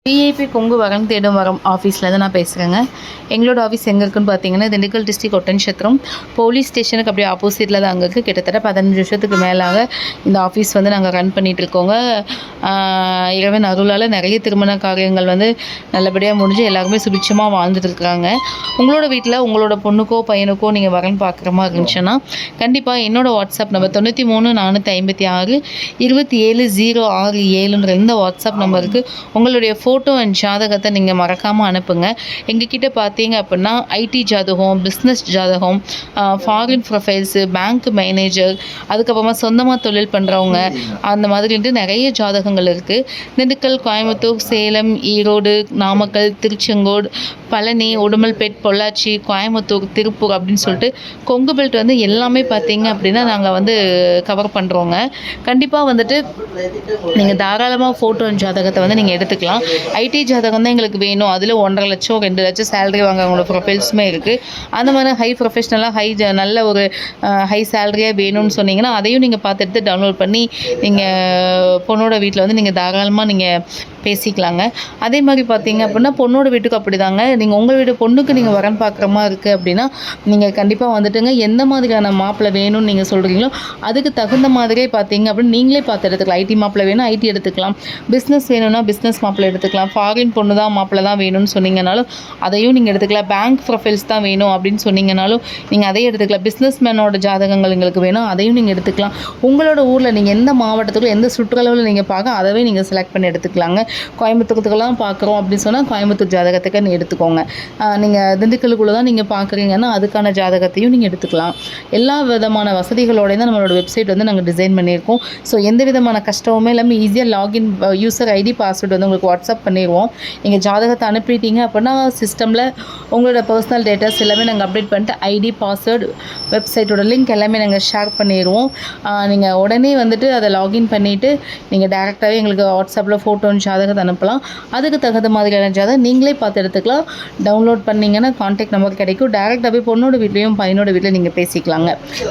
VIP Kongu வரம் தேடும் வரம் ஆஃபீஸ்லேருந்து நான் பேசுகிறேங்க. எங்களோட ஆஃபீஸ் எங்கே இருக்குன்னு பார்த்தீங்கன்னா, திண்டுக்கல் டிஸ்ட்ரிக்ட் ஒட்டன்சத்திரம் போலீஸ் ஸ்டேஷனுக்கு அப்படியே ஆப்போசிட்டில் தான் அங்கே இருக்குது. கிட்டத்தட்ட 15 வருஷத்துக்கு மேலாக இந்த ஆஃபீஸ் வந்து நாங்கள் ரன் பண்ணிகிட்ருக்கோங்க. இறைவன் அருளால் நிறைய திருமண காரியங்கள் வந்து நல்லபடியாக முடிஞ்சு எல்லாருமே சுபிட்சமாக வாழ்ந்துட்டு இருக்கிறாங்க. உங்களோட வீட்டில் உங்களோட பொண்ணுக்கோ பையனுக்கோ நீங்கள் வரன் பார்க்குற மாதிரி இருந்துச்சுன்னா கண்டிப்பாக என்னோடய வாட்ஸ்அப் நம்பர் 93 456 27 067 இந்த வாட்ஸ்அப் நம்பருக்கு உங்களுடைய ஃபோட்டோ அண்ட் ஜாதகத்தை நீங்கள் மறக்காமல் அனுப்புங்க. எங்ககிட்ட பார்த்தீங்க அப்படின்னா ஐடி ஜாதகம், பிஸ்னஸ் ஜாதகம், ஃபாரின் ப்ரொஃபைல்ஸு, பேங்க் மேனேஜர், அதுக்கப்புறமா சொந்தமாக தொழில் பண்ணுறவங்க, அந்த மாதிரின்ட்டு நிறைய ஜாதகங்கள் இருக்குது. திண்டுக்கல், கோயம்புத்தூர், சேலம், ஈரோடு, நாமக்கல், திருச்செங்கோடு, பழனி, உடுமல்பேட், பொள்ளாச்சி, கோயம்புத்தூர், திருப்பூர் அப்படின்னு சொல்லிட்டு கொங்கு பெல்ட் வந்து எல்லாமே பார்த்தீங்க அப்படின்னா நாங்கள் வந்து கவர் பண்ணுறோங்க. கண்டிப்பாக வந்துட்டு நீங்கள் தாராளமாக ஃபோட்டோ அண்ட் ஜாதகத்தை வந்து நீங்கள் எடுத்துக்கலாம். ஐடி ஜாதகம் தான் எங்களுக்கு வேணும், அதில் 1.5 லட்சம் 2 லட்சம் சேலரி வாங்குறவங்களோட ப்ரொஃபைல்ஸுமே இருக்குது. அந்த மாதிரி ஹை ப்ரொஃபஷ்னலாக நல்ல ஒரு ஹை சேலரியாக வேணும்னு சொன்னீங்கன்னா அதையும் நீங்கள் பார்த்து எடுத்து டவுன்லோட் பண்ணி நீங்கள் பொண்ணோட வீட்டில் வந்து நீங்கள் தாராளமாக நீங்கள் பேசிக்கலாங்க. அதே மாதிரி பார்த்தீங்க அப்படின்னா பொண்ணோட வீட்டுக்கு அப்படி தாங்க. நீங்கள் உங்கள் வீட்டு பொண்ணுக்கு நீங்கள் வரன் பார்க்குற மாதிரி இருக்குது அப்படின்னா நீங்கள் கண்டிப்பாக வந்துட்டுங்க எந்த மாதிரியான மாப்பிள்ளை வேணும்னு நீங்கள் சொல்கிறீங்களோ அதுக்கு தகுந்த மாதிரியே பார்த்தீங்க அப்படின்னு நீங்களே பார்த்து எடுத்துக்கலாம். ஐடி மாப்பிள்ளை வேணும் ஐடி எடுத்துக்கலாம், பிஸ்னஸ் வேணும்னா பிஸ்னஸ் மாப்பிள்ளை எடுத்துக்கலாம், ஃபாரின் பொண்ணு தான் மாப்பிள்ளை தான் வேணும்னு சொன்னீங்கனாலும் அதையும் நீங்கள் எடுத்துக்கலாம், பேங்க் ப்ரொஃபைல்ஸ் தான் வேணும் அப்படின்னு சொன்னீங்கனாலும் நீங்கள் அதையும் எடுத்துக்கலாம், பிஸ்னஸ் மேனோட ஜாதகங்கள் எங்களுக்கு வேணும் அதையும் நீங்கள் எடுத்துக்கலாம். உங்களோட ஊரில் நீங்கள் எந்த மாவட்டத்துக்குள்ள எந்த சுற்றுலாவில் நீங்கள் பார்க்க அதவே நீங்கள் செலக்ட் பண்ணி எடுத்துக்கலாங்க. கோயம்புத்தூருக்குலாம் பார்க்குறோம் அப்படின்னு சொன்னால் கோயம்புத்தூர் ஜாதகத்துக்கு நீங்கள் எடுத்துக்கோங்க. நீங்கள் திண்டுக்கலுக்குள்ளே தான் நீங்கள் பார்க்குறீங்கன்னா அதுக்கான ஜாதகத்தையும் நீங்கள் எடுத்துக்கலாம். எல்லா விதமான வசதிகளோடய தான் நம்மளோட வெப்சைட் வந்து நாங்கள் டிசைன் பண்ணியிருக்கோம். ஸோ எந்த விதமான கஷ்டமுமே இல்லாமல் ஈஸியாக லாகின் யூசர் ஐடி பாஸ்வேர்டு வந்து உங்களுக்கு வாட்ஸ்அப் பண்ணிடுவோம். நீங்கள் ஜாதகத்தை அனுப்பிட்டீங்க அப்படின்னா சிஸ்டமில் உங்களோட பர்சனல் டேட்டாஸ் எல்லாமே நாங்கள் அப்டேட் பண்ணிட்டு ஐடி பாஸ்வேர்டு வெப்சைட்டோட லிங்க் எல்லாமே நாங்கள் ஷேர் பண்ணிடுவோம். நீங்கள் உடனே வந்துட்டு அதை லாகின் பண்ணிவிட்டு நீங்கள் டேரெக்டாகவே எங்களுக்கு வாட்ஸ்அப்பில் ஃபோட்டோ ஜாதகத்தை அனுப்பலாம். அதுக்கு தகுந்த மாதிரியான ஜாதகம் நீங்களே பார்த்து எடுத்துக்கலாம். டவுன்லோட் பண்ணிங்கன்னா கான்டாக்ட் நம்பர் கிடைக்கும். டேரெக்டாகவே பொண்ணோட வீட்லேயும் பையனோட வீட்டில் நீங்கள் பேசிக்கலாங்க.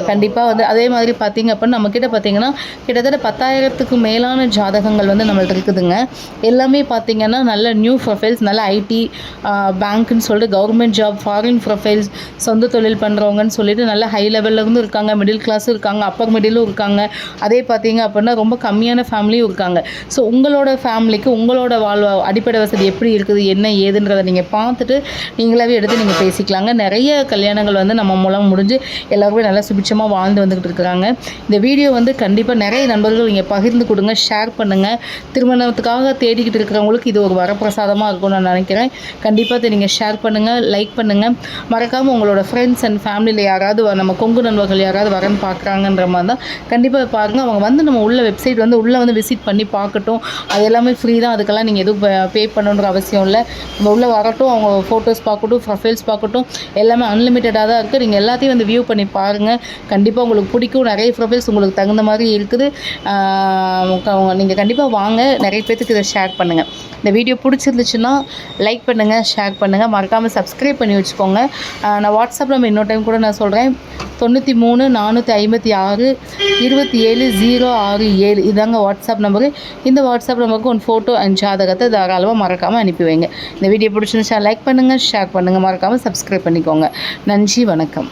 கண்டிப்பாக வந்து அதே மாதிரி பார்த்தீங்க அப்படின்னா நம்மக்கிட்ட பார்த்தீங்கன்னா கிட்டத்தட்ட 10,000க்கு மேலான ஜாதகங்கள் வந்து நம்மள்ட்ட இருக்குதுங்க. எல்லாமே பார்த்தீங்கன்னா நல்ல நியூ ப்ரொஃபைல்ஸ், நல்ல ஐடி, பேங்க்குன்னு சொல்லிட்டு கவர்மெண்ட் ஜாப், ஃபாரின் ப்ரொஃபைல்ஸ், சொந்த தொழில் பண்ணுறவங்கன்னு சொல்லிட்டு நல்ல ஹை லெவல்லேருந்து இருக்காங்க, மிடில் கிளாஸும் இருக்காங்க, அப்பர் மிடிலும் இருக்காங்க. அதே பார்த்தீங்க அப்படின்னா ரொம்ப கம்மியான ஃபேமிலியும் இருக்காங்க. ஸோ உங்களோட ஃபேமிலிக்கு உங்களோட அடிப்படை வசதி எப்படி இருக்குது என்ன ஏதுன்றதை நீங்கள் பார்த்துட்டு நீங்களாவே எடுத்து நீங்கள் பேசிக்கலாங்க. நிறைய கல்யாணங்கள் வந்து நம்ம மூலம் முடிஞ்சு எல்லாருமே நல்லா சுபிட்சமாக வாழ்ந்து வந்துக்கிட்டு இருக்கிறாங்க. இந்த வீடியோ வந்து கண்டிப்பாக நிறைய நண்பர்கள் நீங்கள் பகிர்ந்து கொடுங்க, ஷேர் பண்ணுங்கள். திருமணத்துக்காக தேடிக்கிட்டு இருக்கிறவங்களுக்கு இது ஒரு வரப்பிரசாதமாக இருக்கும்னு நான் நினைக்கிறேன். கண்டிப்பாக இதை நீங்கள் ஷேர் பண்ணுங்கள், லைக் பண்ணுங்கள். மறக்காமல் உங்களோட ஃப்ரெண்ட்ஸ் அண்ட் ஃபேமிலியில் யாராவது நம்ம கொங்கு நண்பர்கள் யாராவது வரன்னு பார்க்குறாங்கன்ற மாதிரி தான் கண்டிப்பாக பாருங்கள். அவங்க வந்து நம்ம உள்ள வெப்சைட் வந்து உள்ளே வந்து விசிட் பண்ணி பார்க்கட்டும். அது எல்லாமே ஃப்ரீ தான், அதுக்கெல்லாம் நீங்கள் எதுவும் பே பண்ணணுன்ற அவசியம் இல்லை. நம்ம உள்ளே வரட்டும், அவங்க ஃபோட்டோஸ் பார்க்கட்டும், ப்ரொஃபைல்ஸ் பார்க்கட்டும், எல்லாமே அன்லிமிட்டடாக தான் இருக்குது. நீங்கள் எல்லாத்தையும் வந்து வியூ பண்ணி பாருங்கள். கண்டிப்பாக உங்களுக்கு பிடிக்கும். நிறைய ப்ரொஃபைல்ஸ் உங்களுக்கு தகுந்த மாதிரி இருக்குது. நீங்கள் கண்டிப்பாக வாங்க, நிறைய பேர்த்துக்கு இதை ஷேர் பண்ணுங்கள். இந்த வீடியோ பிடிச்சிருந்துச்சுன்னா லைக் பண்ணுங்கள், ஷேர் பண்ணுங்கள், மறக்காமல் சப்ஸ்கிரைப் பண்ணி வச்சுக்கோங்க. நான் வாட்ஸ்அப் நம்பர் இன்னொரு டைம் கூட நான் சொல்கிறேன், 93 456 27 067 இதாங்க வாட்ஸ்அப் நம்பரு. இந்த வாட்ஸ்அப் நம்பருக்கு ஒரு ஃபோட்டோ அண்ட் ஜாதகத்தை தாராளமாக மறக்காமல் அனுப்பி வைங்க. இந்த வீடியோ பிடிச்சிருந்துச்சா லைக் பண்ணுங்கள், ஷேர் பண்ணுங்கள், மறக்காமல் சப்ஸ்கிரைப் பண்ணிக்கோங்க. நன்றி, வணக்கம்.